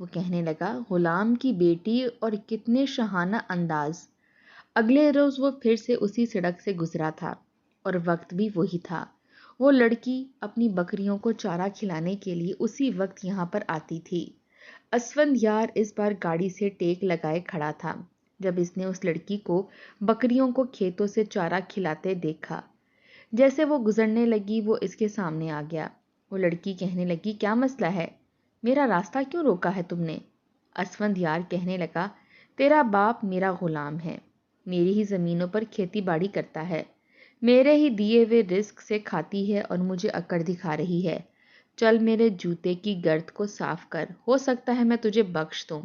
وہ کہنے لگا، غلام کی بیٹی اور کتنے شاہانہ انداز۔ اگلے روز وہ پھر سے اسی سڑک سے گزرا تھا اور وقت بھی وہی تھا۔ وہ لڑکی اپنی بکریوں کو چارہ کھلانے کے لیے اسی وقت یہاں پر آتی تھی۔ اسفندیار اس بار گاڑی سے ٹیک لگائے کھڑا تھا جب اس نے اس لڑکی کو بکریوں کو کھیتوں سے چارہ کھلاتے دیکھا۔ جیسے وہ گزرنے لگی وہ اس کے سامنے آ گیا۔ وہ لڑکی کہنے لگی، کیا مسئلہ ہے؟ میرا راستہ کیوں روکا ہے تم نے؟ اسفندیار کہنے لگا، تیرا باپ میرا غلام ہے، میری ہی زمینوں پر کھیتی باڑی کرتا ہے، میرے ہی دیے ہوئے رزق سے کھاتی ہے اور مجھے اکڑ دکھا رہی ہے۔ چل میرے جوتے کی گرد کو صاف کر، ہو سکتا ہے میں تجھے بخش دوں۔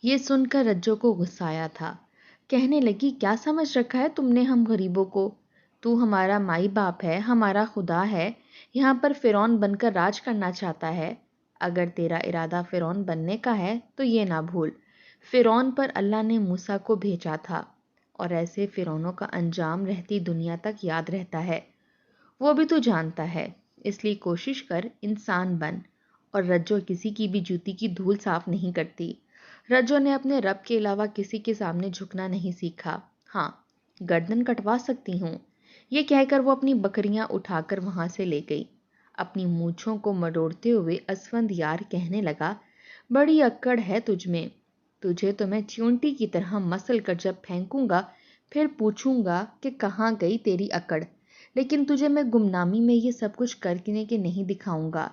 یہ سن کر رجو کو غصہ آیا تھا۔ کہنے لگی، کیا سمجھ رکھا ہے تم نے ہم غریبوں کو؟ تو ہمارا مائی باپ ہے، ہمارا خدا ہے، یہاں پر فرعون بن کر راج کرنا چاہتا ہے۔ اگر تیرا ارادہ فرعون بننے کا ہے تو یہ نہ بھول، فرعون پر اللہ نے موسیٰ کو بھیجا تھا، اور ایسے فرعونوں کا انجام رہتی دنیا تک یاد رہتا ہے، وہ بھی تو جانتا ہے۔ اس لیے کوشش کر انسان بن۔ اور رجو کسی کی بھی جوتی کی دھول صاف نہیں کرتی۔ رجو نے اپنے رب کے علاوہ کسی کے سامنے جھکنا نہیں سیکھا۔ ہاں، گردن کٹوا سکتی ہوں۔ یہ کہہ کر وہ اپنی بکریاں اٹھا کر وہاں سے لے گئی۔ اپنی مونچھوں کو مروڑتے ہوئے اسفندیار کہنے لگا، بڑی اکڑ ہے تجھ میں، تجھے تو میں چیونٹی کی طرح مسل کر جب پھینکوں گا پھر پوچھوں گا کہ کہاں گئی تیری اکڑ، لیکن تجھے میں گمنامی میں یہ سب کچھ کرنے کے نہیں دکھاؤں گا،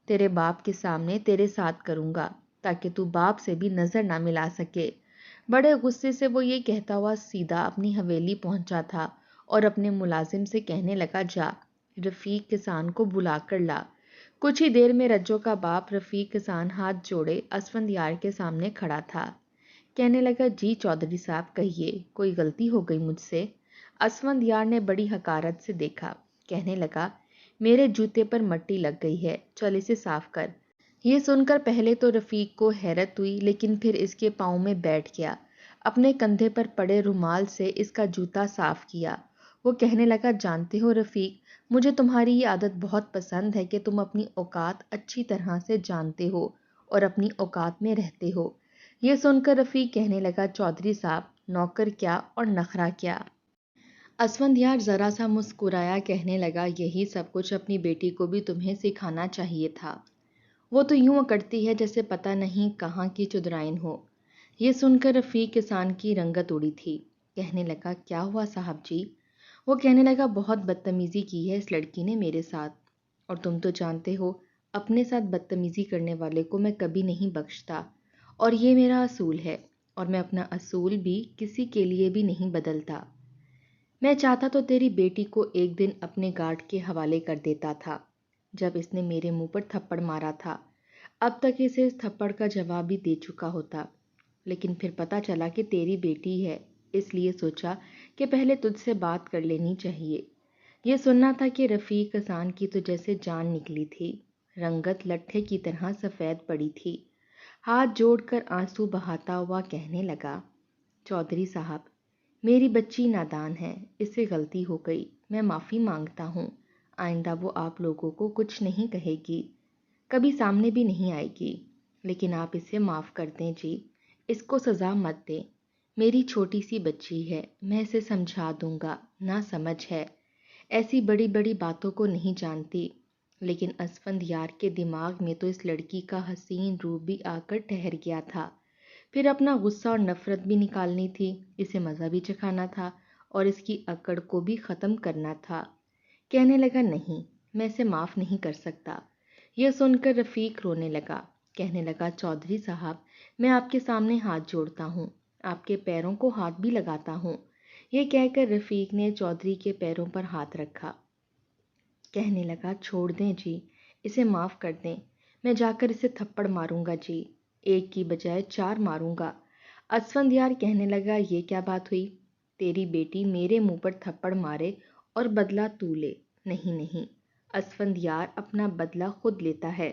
تیرے باپ کے سامنے تیرے ساتھ کروں گا تاکہ تو باپ سے بھی نظر نہ ملا سکے۔ بڑے غصے سے وہ یہ کہتا ہوا سیدھا اپنی حویلی پہنچا تھا اور اپنے ملازم سے کہنے لگا، جا رفیق کسان کو بلا کر لا۔ کچھ ہی دیر میں رجو کا باپ رفیق کسان ہاتھ جوڑے اسفندیار کے سامنے کھڑا تھا۔ کہنے لگا، جی چودھری صاحب کہیے، کوئی غلطی ہو گئی مجھ سے؟ اسفندیار نے بڑی حقارت سے دیکھا۔ کہنے لگا، میرے جوتے پر مٹی لگ گئی ہے، چل اسے صاف کر۔ یہ سن کر پہلے تو رفیق کو حیرت ہوئی، لیکن پھر اس کے پاؤں میں بیٹھ گیا۔ اپنے کندھے پر پڑے رومال سے اس کا جوتا صاف کیا۔ وہ کہنے لگا، جانتے ہو رفیق، مجھے تمہاری یہ عادت بہت پسند ہے کہ تم اپنی اوقات اچھی طرح سے جانتے ہو اور اپنی اوقات میں رہتے ہو۔ یہ سن کر رفیق کہنے لگا، چودھری صاحب، نوکر کیا اور نخرا کیا؟ اسفندیار ذرا سا مسکرایا، کہنے لگا، یہی سب کچھ اپنی بیٹی کو بھی تمہیں سکھانا چاہیے تھا، وہ تو یوں اکڑتی ہے جیسے پتہ نہیں کہاں کی چدرائن ہو۔ یہ سن کر رفیق کسان کی رنگت اڑی تھی۔ کہنے لگا، کیا ہوا صاحب جی؟ وہ کہنے لگا، بہت بدتمیزی کی ہے اس لڑکی نے میرے ساتھ، اور تم تو جانتے ہو اپنے ساتھ بدتمیزی کرنے والے کو میں کبھی نہیں بخشتا، اور یہ میرا اصول ہے، اور میں اپنا اصول بھی کسی کے لیے بھی نہیں بدلتا۔ میں چاہتا تو تیری بیٹی کو ایک دن اپنے گارڈ کے حوالے کر دیتا تھا جب اس نے میرے منہ پر تھپڑ مارا تھا، اب تک اسے اس تھپڑ کا جواب بھی دے چکا ہوتا، لیکن پھر پتا چلا کہ تیری بیٹی ہے، اس لیے سوچا کہ پہلے تجھ سے بات کر لینی چاہیے۔ یہ سننا تھا کہ رفیق کسان کی تو جیسے جان نکلی تھی، رنگت لٹھے کی طرح سفید پڑی تھی۔ ہاتھ جوڑ کر آنسو بہاتا ہوا کہنے لگا، چودھری صاحب، میری بچی نادان ہے، اس سے غلطی ہو گئی، میں معافی مانگتا ہوں، آئندہ وہ آپ لوگوں کو کچھ نہیں کہے گی، کبھی سامنے بھی نہیں آئے گی، لیکن آپ اسے معاف کر دیں جی، اس کو سزا مت دیں، میری چھوٹی سی بچی ہے، میں اسے سمجھا دوں گا، نہ سمجھ ہے، ایسی بڑی بڑی باتوں کو نہیں جانتی۔ لیکن اسفندیار کے دماغ میں تو اس لڑکی کا حسین روپ بھی آ کر ٹھہر گیا تھا، پھر اپنا غصہ اور نفرت بھی نکالنی تھی، اسے مزہ بھی چکھانا تھا اور اس کی اکڑ کو بھی ختم کرنا تھا۔ کہنے لگا، نہیں، میں اسے معاف نہیں کر سکتا۔ یہ سن کر رفیق رونے لگا، کہنے لگا، چودھری صاحب، میں آپ کے سامنے ہاتھ جوڑتا ہوں، آپ کے پیروں کو ہاتھ بھی لگاتا ہوں۔ یہ کہہ کر رفیق نے چودھری کے پیروں پر ہاتھ رکھا۔ کہنے لگا، چھوڑ دیں جی، اسے معاف کر دیں، میں جا کر اسے تھپڑ ماروں گا جی، ایک کی بجائے 4 ماروں گا۔ اسفندیار کہنے لگا، یہ کیا بات ہوئی؟ تیری بیٹی میرے منہ پر تھپڑ مارے اور بدلہ تو لے؟ نہیں نہیں، اسفندیار اپنا بدلہ خود لیتا ہے،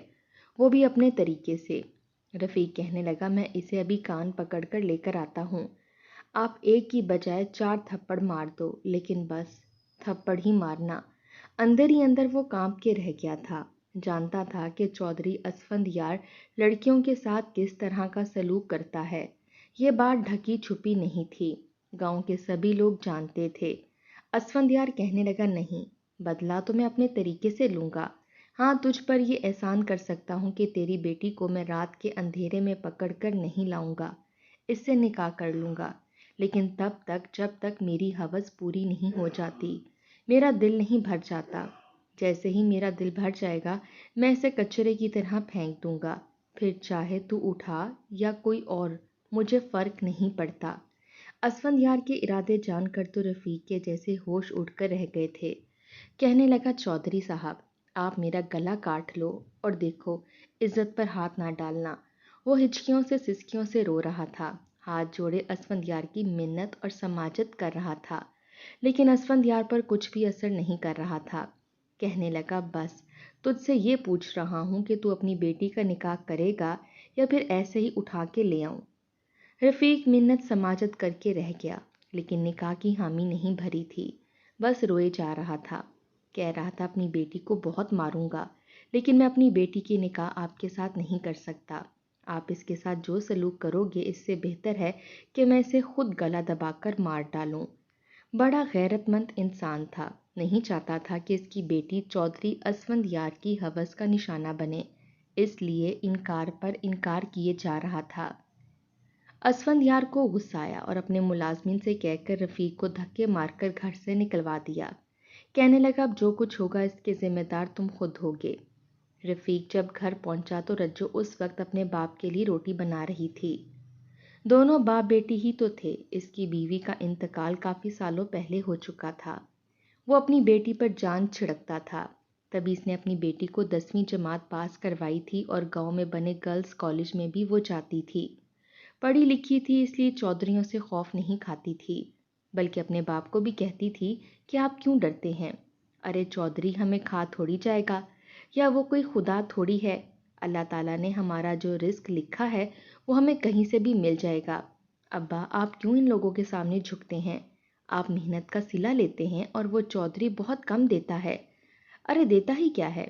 وہ بھی اپنے طریقے سے۔ رفیق کہنے لگا، میں اسے ابھی کان پکڑ کر لے کر آتا ہوں، آپ ایک کی بجائے 4 تھپڑ مار دو، لیکن بس تھپڑ ہی مارنا۔ اندر ہی اندر وہ کانپ کے رہ گیا تھا۔ جانتا تھا کہ چودھری اسفندیار لڑکیوں کے ساتھ کس طرح کا سلوک کرتا ہے۔ یہ بات ڈھکی چھپی نہیں تھی، گاؤں کے سبھی لوگ جانتے تھے۔ اسفندیار کہنے لگا، نہیں، بدلہ تو میں اپنے طریقے سے لوں گا۔ ہاں، تجھ پر یہ احسان کر سکتا ہوں کہ تیری بیٹی کو میں رات کے اندھیرے میں پکڑ کر نہیں لاؤں گا، اس سے نکاح کر لوں گا، لیکن تب تک جب تک میری ہوس پوری نہیں ہو جاتی، میرا دل نہیں بھر جاتا۔ جیسے ہی میرا دل بھر جائے گا میں اسے کچرے کی طرح پھینک دوں گا، پھر چاہے تو اٹھا یا کوئی اور، مجھے فرق نہیں پڑتا۔ اسفندیار کے ارادے جان کر تو رفیق کے جیسے ہوش اٹھ کر رہ گئے تھے۔ کہنے لگا، چودھری صاحب، آپ میرا گلا کاٹ لو اور دیکھو، عزت پر ہاتھ نہ ڈالنا۔ وہ ہچکیوں سے سسکیوں سے رو رہا تھا، ہاتھ جوڑے اسفندیار کی منت اور سماجت کر رہا تھا، لیکن اسفندیار پر کچھ بھی اثر نہیں کر رہا تھا۔ کہنے لگا، بس تجھ سے یہ پوچھ رہا ہوں کہ تو اپنی بیٹی کا نکاح کرے گا یا پھر ایسے ہی اٹھا کے لے آؤں؟ رفیق منت سماجت کر کے رہ گیا، لیکن نکاح کی حامی نہیں بھری تھی، بس روئے جا رہا تھا۔ کہہ رہا تھا، اپنی بیٹی کو بہت ماروں گا، لیکن میں اپنی بیٹی کی نکاح آپ کے ساتھ نہیں کر سکتا۔ آپ اس کے ساتھ جو سلوک کرو گے اس سے بہتر ہے کہ میں اسے خود گلا دبا کر مار ڈالوں۔ بڑا غیرت مند انسان تھا، نہیں چاہتا تھا کہ اس کی بیٹی چودھری اسفندیار کی ہوس کا نشانہ بنے، اس لیے انکار پر انکار کیے جا رہا تھا۔ اسفندیار کو غصہ آیا اور اپنے ملازمین سے کہہ کر رفیق کو دھکے مار کر گھر سے نکلوا دیا۔ کہنے لگا، اب جو کچھ ہوگا اس کے ذمہ دار تم خود ہوگے۔ رفیق جب گھر پہنچا تو رجو اس وقت اپنے باپ کے لیے روٹی بنا رہی تھی۔ دونوں باپ بیٹی ہی تو تھے، اس کی بیوی کا انتقال کافی سالوں پہلے ہو چکا تھا۔ وہ اپنی بیٹی پر جان چھڑکتا تھا، تبھی اس نے اپنی بیٹی کو 10ویں جماعت پاس کروائی تھی اور گاؤں میں بنے گرلز کالج میں بھی وہ جاتی تھی۔ پڑھی لکھی تھی، اس لیے چودھریوں سے خوف نہیں کھاتی تھی، بلکہ اپنے باپ کو بھی کہتی تھی کہ آپ کیوں ڈرتے ہیں؟ ارے چودھری ہمیں کھا تھوڑی جائے گا، یا وہ کوئی خدا تھوڑی ہے۔ اللہ تعالیٰ نے ہمارا جو رزق لکھا ہے وہ ہمیں کہیں سے بھی مل جائے گا۔ ابا، آپ کیوں ان لوگوں کے سامنے جھکتے ہیں؟ آپ محنت کا صلہ لیتے ہیں اور وہ چودھری بہت کم دیتا ہے۔ ارے دیتا ہی کیا ہے،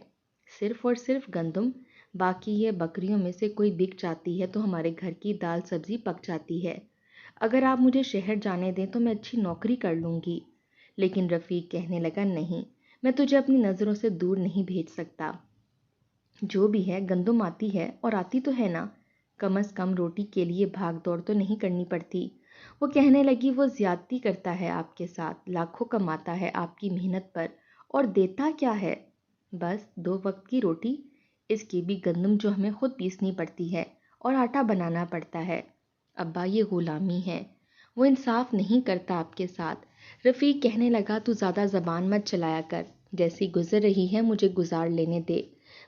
صرف اور صرف گندم، باقی یہ بکریوں میں سے کوئی بک جاتی ہے تو ہمارے گھر کی دال سبزی پک جاتی ہے۔ اگر آپ مجھے شہر جانے دیں تو میں اچھی نوکری کر لوں گی۔ لیکن رفیق کہنے لگا، نہیں، میں تجھے اپنی نظروں سے دور نہیں بھیج سکتا۔ جو بھی ہے گندم آتی ہے، اور آتی تو ہے نا، کم از کم روٹی کے لیے بھاگ دوڑ تو نہیں کرنی پڑتی۔ وہ کہنے لگی، وہ زیادتی کرتا ہے آپ کے ساتھ، لاکھوں کماتا ہے آپ کی محنت پر، اور دیتا کیا ہے؟ بس 2 وقت کی روٹی، اس کی بھی گندم جو ہمیں خود پیسنی پڑتی ہے اور آٹا بنانا پڑتا ہے۔ ابا، یہ غلامی ہے، وہ انصاف نہیں کرتا آپ کے ساتھ۔ رفیق کہنے لگا، تو زیادہ زبان مت چلایا کر، جیسی گزر رہی ہے مجھے گزار لینے دے۔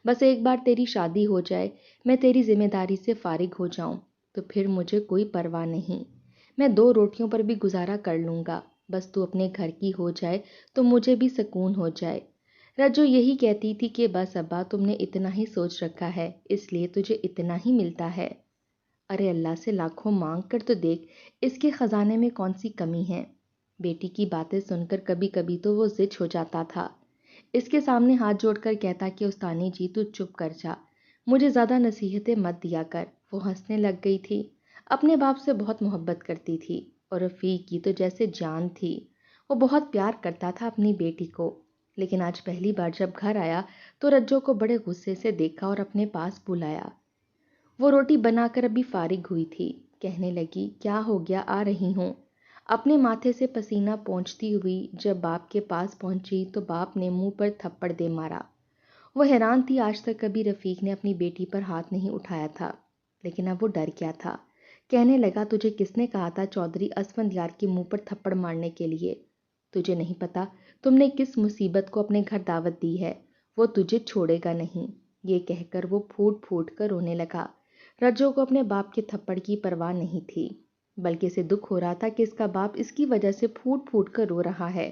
بس ایک بار تیری شادی ہو جائے، میں تیری ذمہ داری سے فارغ ہو جاؤں تو پھر مجھے کوئی پرواہ نہیں، میں 2 روٹیوں پر بھی گزارا کر لوں گا، بس تو اپنے گھر کی ہو جائے تو مجھے بھی سکون ہو جائے۔ رجو یہی کہتی تھی کہ بس ابا، تم نے اتنا ہی سوچ رکھا ہے، اس لیے تجھے اتنا ہی ملتا ہے۔ ارے اللہ سے لاکھوں مانگ کر تو دیکھ، اس کے خزانے میں کون سی کمی ہے؟ بیٹی کی باتیں سن کر کبھی کبھی تو وہ ضد ہو جاتا تھا، اس کے سامنے ہاتھ جوڑ کر کہتا کہ استانی جی تو چپ کر جا، مجھے زیادہ نصیحتیں مت دیا کر۔ وہ ہنسنے لگ گئی تھی، اپنے باپ سے بہت محبت کرتی تھی اور رفیق کی تو جیسے جان تھی، وہ بہت پیار کرتا تھا اپنی بیٹی کو۔ لیکن آج پہلی بار جب گھر آیا تو رجو کو بڑے غصے سے دیکھا اور اپنے پاس بلایا۔ وہ روٹی بنا کر ابھی فارغ ہوئی تھی، کہنے لگی، کیا ہو گیا، آ رہی ہوں۔ اپنے ماتھے سے پسینہ پونچھتی ہوئی جب باپ کے پاس پہنچی تو باپ نے منہ پر تھپڑ دے مارا۔ وہ حیران تھی، آج تک کبھی رفیق نے اپنی بیٹی پر ہاتھ نہیں اٹھایا تھا، لیکن اب وہ ڈر گیا تھا۔ کہنے لگا، تجھے کس نے کہا تھا چودھری اسفندیار کے منہ پر تھپڑ مارنے کے لیے؟ تجھے نہیں پتا تم نے کس مصیبت کو اپنے گھر دعوت دی ہے، وہ تجھے چھوڑے گا نہیں۔ یہ کہہ کر وہ پھوٹ پھوٹ کر رونے لگا۔ رجو کو اپنے باپ کے تھپڑ کی پرواہ نہیں تھی، بلکہ اسے دکھ ہو رہا تھا کہ اس کا باپ اس کی وجہ سے پھوٹ پھوٹ کر رو رہا ہے۔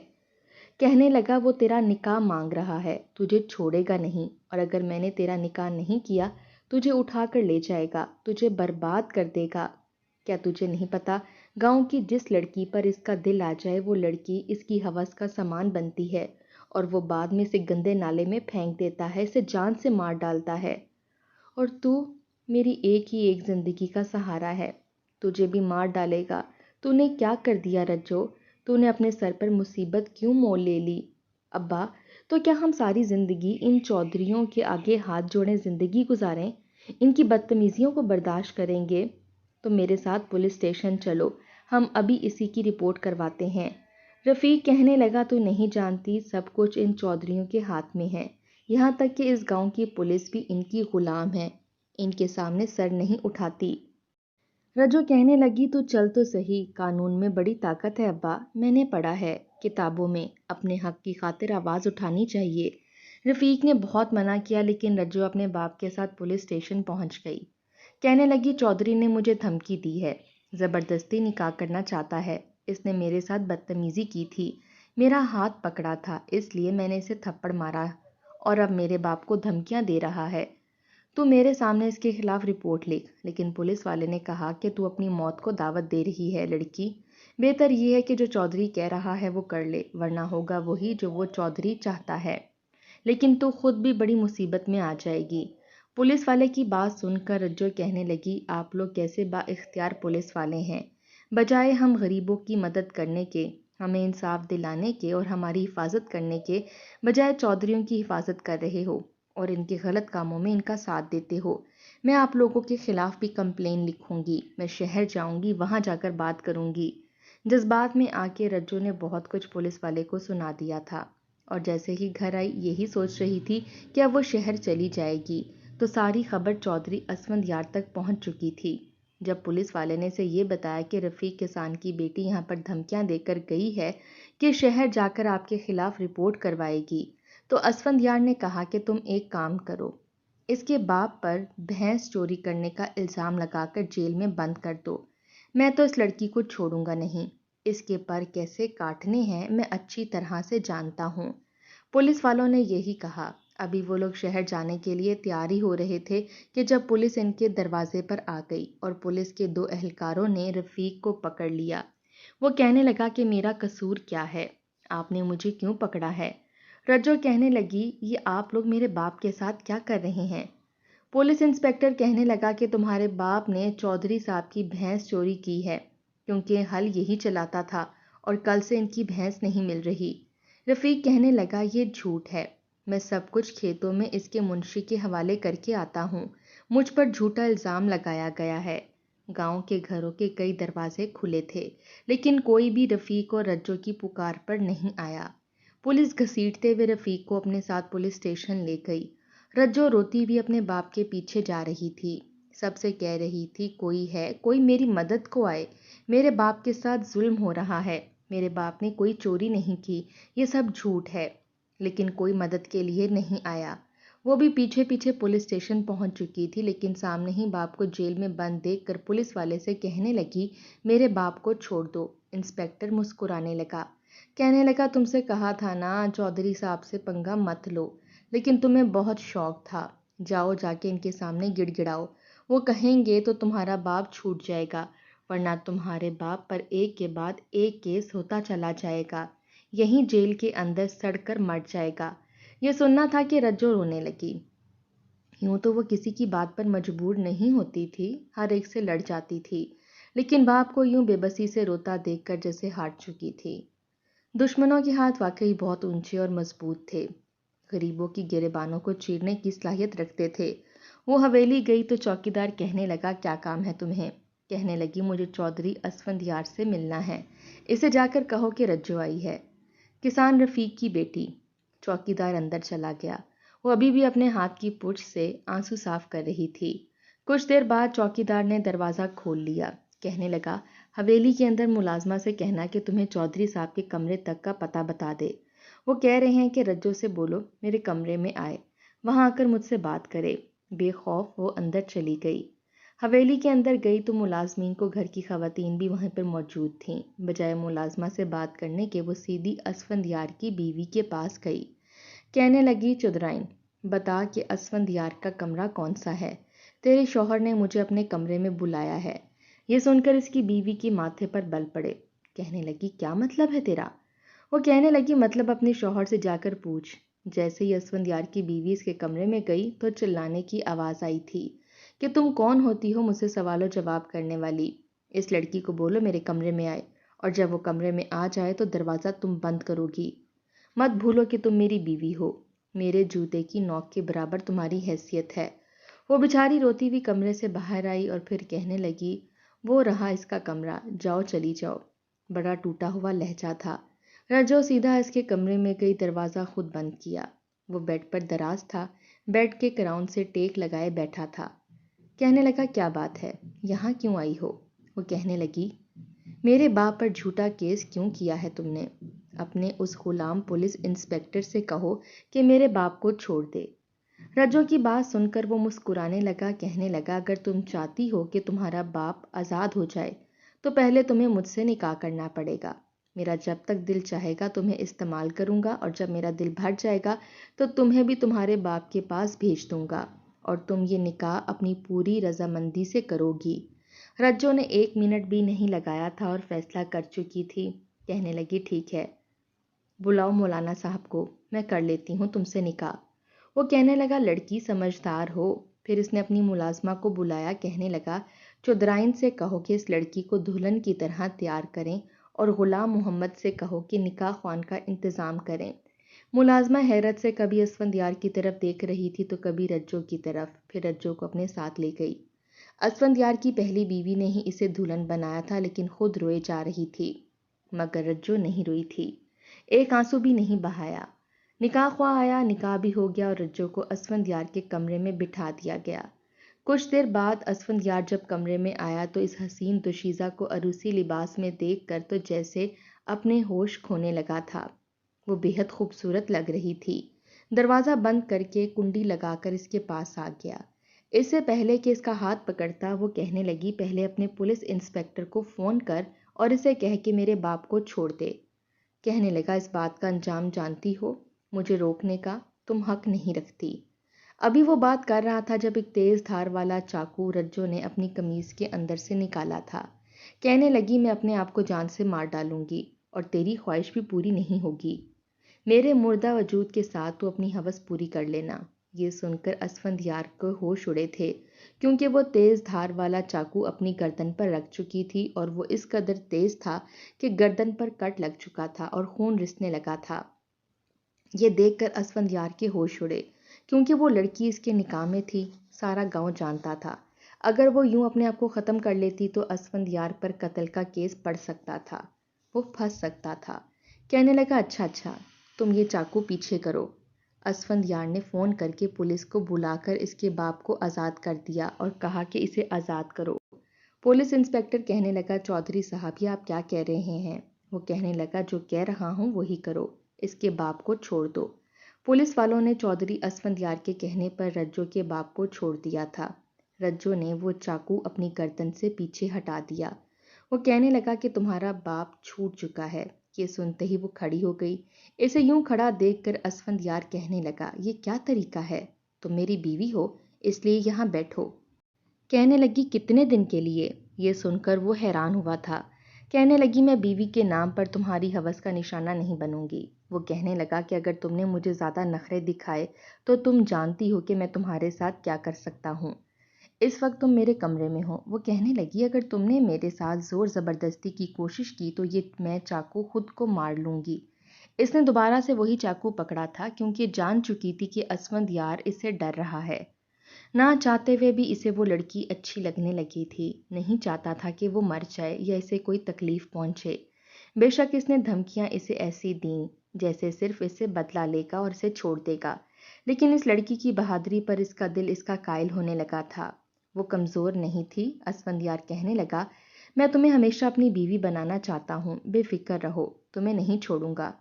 کہنے لگا، وہ تیرا نکاح مانگ رہا ہے، تجھے چھوڑے گا نہیں، اور اگر میں نے تیرا نکاح نہیں کیا تجھے اٹھا کر لے جائے گا، تجھے برباد کر دے گا۔ کیا تجھے نہیں پتا، گاؤں کی جس لڑکی پر اس کا دل آ جائے وہ لڑکی اس کی ہوس کا سامان بنتی ہے، اور وہ بعد میں اسے گندے نالے میں پھینک دیتا ہے، اسے جان سے مار ڈالتا ہے۔ اور تو میری ایک ہی ایک زندگی کا سہارا ہے، تجھے بھی مار ڈالے گا۔ تو نے کیا کر دیا رجو؟ تو نے اپنے سر پر مصیبت کیوں مول لے لی؟ ابا، تو کیا ہم ساری زندگی ان چودھریوں کے آگے ہاتھ جوڑے زندگی گزاریں؟ ان کی بدتمیزیوں کو برداشت کریں گے؟ تو میرے ساتھ پولیس اسٹیشن چلو، ہم ابھی اسی کی رپورٹ کرواتے ہیں۔ رفیق کہنے لگا، تو نہیں جانتی سب کچھ ان چودھریوں کے ہاتھ میں ہے، یہاں تک کہ اس گاؤں کی پولیس بھی ان کی غلام ہے، ان کے سامنے سر نہیں اٹھاتی۔ رجو کہنے لگی، تو چل تو صحیح، قانون میں بڑی طاقت ہے ابا، میں نے پڑھا ہے کتابوں میں، اپنے حق کی خاطر آواز اٹھانی چاہیے۔ رفیق نے بہت منع کیا لیکن رجو اپنے باپ کے ساتھ پولیس اسٹیشن پہنچ گئی۔ کہنے لگی، چودھری نے مجھے دھمکی دی ہے، زبردستی نکاح کرنا چاہتا ہے، اس نے میرے ساتھ بدتمیزی کی تھی، میرا ہاتھ پکڑا تھا، اس لیے میں نے اسے تھپڑ مارا اور اب میرے باپ کو دھمکیاں دے رہا ہے۔ تو میرے سامنے اس کے خلاف رپورٹ لکھ۔ لیکن پولیس والے نے کہا کہ تو اپنی موت کو دعوت دے رہی ہے لڑکی، بہتر یہ ہے کہ جو چودھری کہہ رہا ہے وہ کر لے، ورنہ ہوگا وہی جو وہ چودھری چاہتا ہے، لیکن تو خود بھی بڑی مصیبت میں آ جائے گی۔ پولیس والے کی بات سن کر رجو کہنے لگی، آپ لوگ کیسے با اختیار پولیس والے ہیں، بجائے ہم غریبوں کی مدد کرنے کے، ہمیں انصاف دلانے کے اور ہماری حفاظت کرنے کے، بجائے چودھریوں کی حفاظت کر رہے ہو اور ان کے غلط کاموں میں ان کا ساتھ دیتے ہو۔ میں آپ لوگوں کے خلاف بھی کمپلین لکھوں گی، میں شہر جاؤں گی، وہاں جا کر بات کروں گی۔ جذبات میں آ کے رجو نے بہت کچھ پولیس والے کو سنا دیا تھا، اور جیسے ہی گھر آئی یہی سوچ رہی تھی کہ اب وہ شہر چلی جائے گی، تو ساری خبر چودھری اسفندیار تک پہنچ چکی تھی۔ جب پولیس والے نے اسے یہ بتایا کہ رفیق کسان کی بیٹی یہاں پر دھمکیاں دے کر گئی ہے کہ شہر جا کر آپ کے خلاف رپورٹ کروائے گی، تو اسفندیار نے کہا کہ تم ایک کام کرو، اس کے باپ پر بھینس چوری کرنے کا الزام لگا کر جیل میں بند کر دو، میں تو اس لڑکی کو چھوڑوں گا نہیں، اس کے پر کیسے کاٹنے ہیں میں اچھی طرح سے جانتا ہوں۔ پولیس والوں نے یہی کہا۔ ابھی وہ لوگ شہر جانے کے لیے تیار ہی ہو رہے تھے کہ جب پولیس ان کے دروازے پر آ گئی اور پولیس کے 2 اہلکاروں نے رفیق کو پکڑ لیا۔ وہ کہنے لگا کہ میرا قصور کیا ہے، آپ نے مجھے کیوں پکڑا ہے؟ رجو کہنے لگی، یہ آپ لوگ میرے باپ کے ساتھ کیا کر رہے ہیں؟ پولیس انسپکٹر کہنے لگا کہ تمہارے باپ نے چودھری صاحب کی بھینس چوری کی ہے، کیونکہ ہل یہی چلاتا تھا اور کل سے ان کی بھینس نہیں مل رہی۔ رفیق کہنے لگا، یہ جھوٹ ہے، میں سب کچھ کھیتوں میں اس کے منشی کے حوالے کر کے آتا ہوں، مجھ پر جھوٹا الزام لگایا گیا ہے۔ گاؤں کے گھروں کے کئی دروازے کھلے تھے لیکن کوئی بھی رفیق اور رجو کی پکار پر نہیں آیا۔ پولیس گھسیٹتے ہوئے رفیق کو اپنے ساتھ پولیس اسٹیشن لے گئی۔ رجو روتی بھی اپنے باپ کے پیچھے جا رہی تھی، سب سے کہہ رہی تھی، کوئی ہے، کوئی میری مدد کو آئے، میرے باپ کے ساتھ ظلم ہو رہا ہے، میرے باپ نے کوئی چوری نہیں کی، یہ سب جھوٹ ہے۔ لیکن کوئی مدد کے لیے نہیں آیا۔ وہ بھی پیچھے پیچھے پولیس اسٹیشن پہنچ چکی تھی لیکن سامنے ہی باپ کو جیل میں بند دیکھ کر پولیس والے سے کہنے لگی، میرے باپ کو چھوڑ دو۔ انسپکٹر مسکرانے لگا، کہنے لگا، تم سے کہا تھا نا چودھری صاحب سے پنگا مت لو، لیکن تمہیں بہت شوق تھا، جاؤ جا کے ان کے سامنے گڑ گڑاؤ، وہ کہیں گے تو تمہارا باپ چھوٹ جائے گا، ورنہ تمہارے باپ پر ایک کے بعد ایک کیس ہوتا چلا جائے گا، یہیں جیل کے اندر سڑ کر مر جائے گا۔ یہ سننا تھا کہ رجو رونے لگی۔ یوں تو وہ کسی کی بات پر مجبور نہیں ہوتی تھی، ہر ایک سے لڑ جاتی تھی، لیکن باپ کو یوں بے بسی سے روتا دیکھ کر جیسے ہار چکی تھی۔ دشمنوں کے ہاتھ واقعی بہت اونچے اور مضبوط تھے، غریبوں کی گریبانوں کو چیرنے کی صلاحیت رکھتے تھے۔ وہ حویلی گئی تو چوکیدار کہنے لگا، کیا کام ہے تمہیں؟ کہنے لگی، مجھے چودھری اسفندیار سے ملنا ہے، اسے جا کر کہو کہ رجو آئی ہے، کسان رفیق کی بیٹی۔ چوکیدار اندر چلا گیا، وہ ابھی بھی اپنے ہاتھ کی پوچھ سے آنسو صاف کر رہی تھی۔ کچھ دیر بعد چوکیدار نے دروازہ کھول لیا، کہنے لگا، حویلی کے اندر ملازمہ سے کہنا کہ تمہیں چودھری صاحب کے کمرے تک کا پتہ بتا دے، وہ کہہ رہے ہیں کہ رجو سے بولو میرے کمرے میں آئے، وہاں آ کر مجھ سے بات کرے۔ بے خوف وہ اندر چلی گئی۔ حویلی کے اندر گئی تو ملازمین کو گھر کی خواتین بھی وہاں پر موجود تھیں، بجائے ملازمہ سے بات کرنے کے وہ سیدھی اسفندیار کی بیوی کے پاس گئی۔ کہنے لگی، چودھرائن، بتا کہ اسفندیار کا کمرہ کون سا ہے، تیرے شوہر نے مجھے اپنے کمرے میں بلایا ہے۔ یہ سن کر اس کی بیوی کے ماتھے پر بل پڑے، کہنے لگی، کیا مطلب ہے تیرا؟ وہ کہنے لگی مطلب اپنے شوہر سے جا کر پوچھ۔ جیسے ہی اسفندیار کی بیوی اس کے کمرے میں گئی تو چلانے کی آواز آئی تھی کہ تم کون ہوتی ہو مجھ سے سوال و جواب کرنے والی؟ اس لڑکی کو بولو میرے کمرے میں آئے، اور جب وہ کمرے میں آ جائے تو دروازہ تم بند کرو گی۔ مت بھولو کہ تم میری بیوی ہو، میرے جوتے کی نوک کے برابر تمہاری حیثیت ہے۔ وہ بیچاری روتی ہوئی کمرے سے باہر آئی اور پھر کہنے لگی وہ رہا اس کا کمرہ، جاؤ چلی جاؤ۔ بڑا ٹوٹا ہوا لہجہ تھا۔ رجو سیدھا اس کے کمرے میں گئی، دروازہ خود بند کیا۔ وہ بیڈ پر دراز تھا، بیڈ کے کراؤن سے ٹیک لگائے بیٹھا تھا۔ کہنے لگا کیا بات ہے، یہاں کیوں آئی ہو؟ وہ کہنے لگی میرے باپ پر جھوٹا کیس کیوں کیا ہے تم نے؟ اپنے اس غلام پولیس انسپکٹر سے کہو کہ میرے باپ کو چھوڑ دے۔ رجو کی بات سن کر وہ مسکرانے لگا، کہنے لگا اگر تم چاہتی ہو کہ تمہارا باپ آزاد ہو جائے تو پہلے تمہیں مجھ سے نکاح کرنا پڑے گا۔ میرا جب تک دل چاہے گا تمہیں استعمال کروں گا، اور جب میرا دل بھر جائے گا تو تمہیں بھی تمہارے باپ کے پاس بھیج دوں گا، اور تم یہ نکاح اپنی پوری رضامندی سے کرو گی۔ رجو نے 1 منٹ بھی نہیں لگایا تھا اور فیصلہ کر چکی تھی۔ کہنے لگی ٹھیک ہے، بلاؤ مولانا صاحب کو، میں کر لیتی ہوں تم سے نکاح۔ وہ کہنے لگا لڑکی سمجھدار ہو۔ پھر اس نے اپنی ملازمہ کو بلایا، کہنے لگا چودرائن سے کہو کہ اس لڑکی کو دلہن کی طرح تیار کریں، اور غلام محمد سے کہو کہ نکاح خوان کا انتظام کریں۔ ملازمہ حیرت سے کبھی اسفندیار کی طرف دیکھ رہی تھی تو کبھی رجو کی طرف، پھر رجو کو اپنے ساتھ لے گئی۔ اسفندیار کی پہلی بیوی نے ہی اسے دلہن بنایا تھا، لیکن خود روئے جا رہی تھی، مگر رجو نہیں روئی تھی، ایک آنسو بھی نہیں بہایا۔ نکاح خواہ آیا، نکاح بھی ہو گیا، اور رجو کو اسفندیار کے کمرے میں بٹھا دیا گیا۔ کچھ دیر بعد اسفندیار جب کمرے میں آیا تو اس حسین دوشیزہ کو عروسی لباس میں دیکھ کر تو جیسے اپنے ہوش کھونے لگا تھا۔ وہ بے حد خوبصورت لگ رہی تھی۔ دروازہ بند کر کے کنڈی لگا کر اس کے پاس آ گیا۔ اس سے پہلے کہ اس کا ہاتھ پکڑتا وہ کہنے لگی پہلے اپنے پولیس انسپکٹر کو فون کر اور اسے کہہ کہ میرے باپ کو چھوڑ دے۔ کہنے لگا اس بات کا انجام جانتی ہو، مجھے روکنے کا تم حق نہیں رکھتی۔ ابھی وہ بات کر رہا تھا جب ایک تیز دھار والا چاقو رجو نے اپنی قمیض کے اندر سے نکالا تھا۔ کہنے لگی میں اپنے آپ کو جان سے مار ڈالوں گی، اور تیری خواہش بھی پوری نہیں ہوگی۔ میرے مردہ وجود کے ساتھ تو اپنی ہوس پوری کر لینا۔ یہ سن کر اسفندیار کو ہوش اڑے تھے، کیونکہ وہ تیز دھار والا چاقو اپنی گردن پر رکھ چکی تھی، اور وہ اس قدر تیز تھا کہ گردن پر کٹ لگ چکا تھا اور خون رسنے لگا تھا۔ یہ دیکھ کر اسفندیار کے ہوش اڑے، کیونکہ وہ لڑکی اس کے نکاح میں تھی، سارا گاؤں جانتا تھا۔ اگر وہ یوں اپنے آپ کو ختم کر لیتی تو اسفندیار پر قتل کا کیس پڑ سکتا تھا، وہ پھنس سکتا تھا۔ کہنے لگا اچھا تم یہ چاقو پیچھے کرو۔ اسفندیار نے فون کر کے پولیس کو بلا کر اس کے باپ کو آزاد کر دیا اور کہا کہ اسے آزاد کرو۔ پولیس انسپکٹر کہنے لگا چودھری صاحب یہ آپ کیا کہہ رہے ہیں؟ وہ کہنے لگا جو کہہ رہا ہوں وہی کرو، اس کے باپ کو چھوڑ دو۔ پولیس والوں نے چودھری اسفندیار کے کہنے پر رجو کے باپ کو چھوڑ دیا تھا۔ رجو نے وہ چاقو اپنی گردن سے پیچھے ہٹا دیا۔ وہ کہنے لگا کہ تمہارا باپ چھوٹ چکا ہے۔ یہ سنتے ہی وہ کھڑی ہو گئی۔ اسے یوں کھڑا دیکھ کر اسفندیار کہنے لگا یہ کیا طریقہ ہے، تم میری بیوی ہو اس لیے یہاں بیٹھو۔ کہنے لگی کتنے دن کے لیے؟ یہ سن کر وہ حیران ہوا تھا۔ کہنے لگی میں بیوی کے نام پر تمہاری ہوس کا نشانہ نہیں بنوں گی۔ وہ کہنے لگا کہ اگر تم نے مجھے زیادہ نخرے دکھائے تو تم جانتی ہو کہ میں تمہارے ساتھ کیا کر سکتا ہوں۔ اس وقت تم میرے کمرے میں ہو۔ وہ کہنے لگی اگر تم نے میرے ساتھ زور زبردستی کی کوشش کی تو یہ میں چاقو خود کو مار لوں گی۔ اس نے دوبارہ سے وہی چاقو پکڑا تھا، کیونکہ جان چکی تھی کہ اسفندیار اسے ڈر رہا ہے۔ نہ چاہتے ہوئے بھی اسے وہ لڑکی اچھی لگنے لگی تھی، نہیں چاہتا تھا کہ وہ مر جائے یا اسے کوئی تکلیف پہنچے۔ بے شک اس نے دھمکیاں اسے ایسی دیں جیسے صرف اسے بدلہ لے گا اور اسے چھوڑ دے گا، لیکن اس لڑکی کی بہادری پر اس کا دل اس کا قائل ہونے لگا تھا۔ وہ کمزور نہیں تھی۔ اسفندیار کہنے لگا میں تمہیں ہمیشہ اپنی بیوی بنانا چاہتا ہوں، بے فکر رہو، تمہیں نہیں چھوڑوں گا۔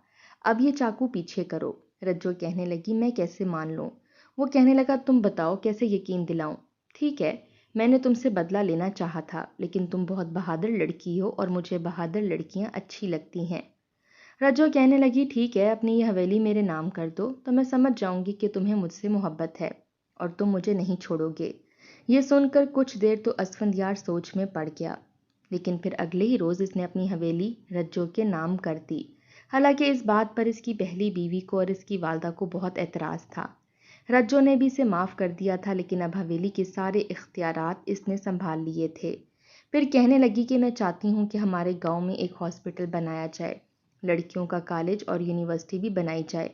اب یہ چاقو پیچھے کرو۔ رجو کہنے لگی میں کیسے مان لوں؟ وہ کہنے لگا تم بتاؤ کیسے یقین دلاؤں؟ ٹھیک ہے میں نے تم سے بدلہ لینا چاہا تھا، لیکن تم بہت بہادر لڑکی ہو اور مجھے بہادر لڑکیاں اچھی لگتی ہیں۔ رجو کہنے لگی ٹھیک ہے اپنی یہ حویلی میرے نام کر دو تو میں سمجھ جاؤں گی کہ تمہیں مجھ سے محبت ہے اور تم مجھے نہیں چھوڑو گے۔ یہ سن کر کچھ دیر تو اسفندیار سوچ میں پڑ گیا، لیکن پھر اگلے ہی روز اس نے اپنی حویلی رجو کے نام کر دی۔ حالانکہ اس بات پر اس کی پہلی بیوی کو اور اس کی والدہ کو بہت اعتراض تھا۔ رجو نے بھی اسے معاف کر دیا تھا، لیکن اب حویلی کے سارے اختیارات اس نے سنبھال لیے تھے۔ پھر کہنے لگی کہ میں چاہتی ہوں کہ ہمارے گاؤں میں ایک ہاسپٹل بنایا جائے، لڑکیوں کا کالج اور یونیورسٹی بھی بنائی جائے،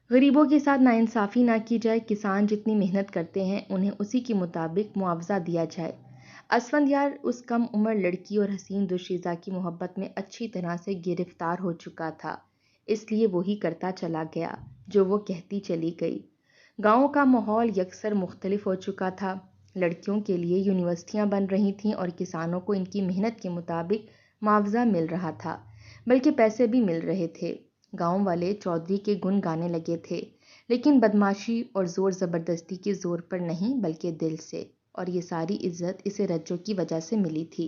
غریبوں کے ساتھ ناانصافی نہ کی جائے، کسان جتنی محنت کرتے ہیں انہیں اسی کے مطابق معاوضہ دیا جائے۔ اسفندیار اس کم عمر لڑکی اور حسین دوشیزہ کی محبت میں اچھی طرح سے گرفتار ہو چکا تھا، اس لیے وہی کرتا چلا گیا جو وہ کہتی چلی گئی۔ گاؤں کا ماحول یکسر مختلف ہو چکا تھا، لڑکیوں کے لیے یونیورسٹیاں بن رہی تھیں اور کسانوں کو ان کی محنت کے مطابق معاوضہ مل رہا تھا، بلکہ پیسے بھی مل رہے تھے۔ گاؤں والے چودھری کے گن گانے لگے تھے، لیکن بدمعاشی اور زور زبردستی کے زور پر نہیں بلکہ دل سے، اور یہ ساری عزت اسے رجو کی وجہ سے ملی تھی۔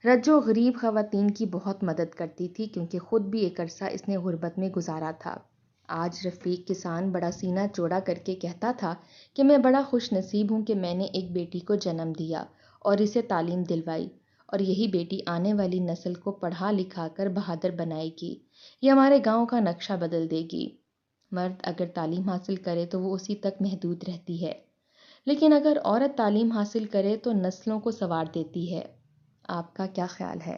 رجو غریب خواتین کی بہت مدد کرتی تھی کیونکہ خود بھی ایک عرصہ اس نے غربت میں گزارا تھا۔ آج رفیق کسان بڑا سینہ چوڑا کر کے کہتا تھا کہ میں بڑا خوش نصیب ہوں کہ میں نے ایک بیٹی کو جنم دیا اور اسے تعلیم دلوائی، اور یہی بیٹی آنے والی نسل کو پڑھا لکھا کر بہادر بنائے گی، یہ ہمارے گاؤں کا نقشہ بدل دے گی۔ مرد اگر تعلیم حاصل کرے تو وہ اسی تک محدود رہتی ہے، لیکن اگر عورت تعلیم حاصل کرے تو نسلوں کو سنوار دیتی ہے۔ آپ کا کیا خیال ہے؟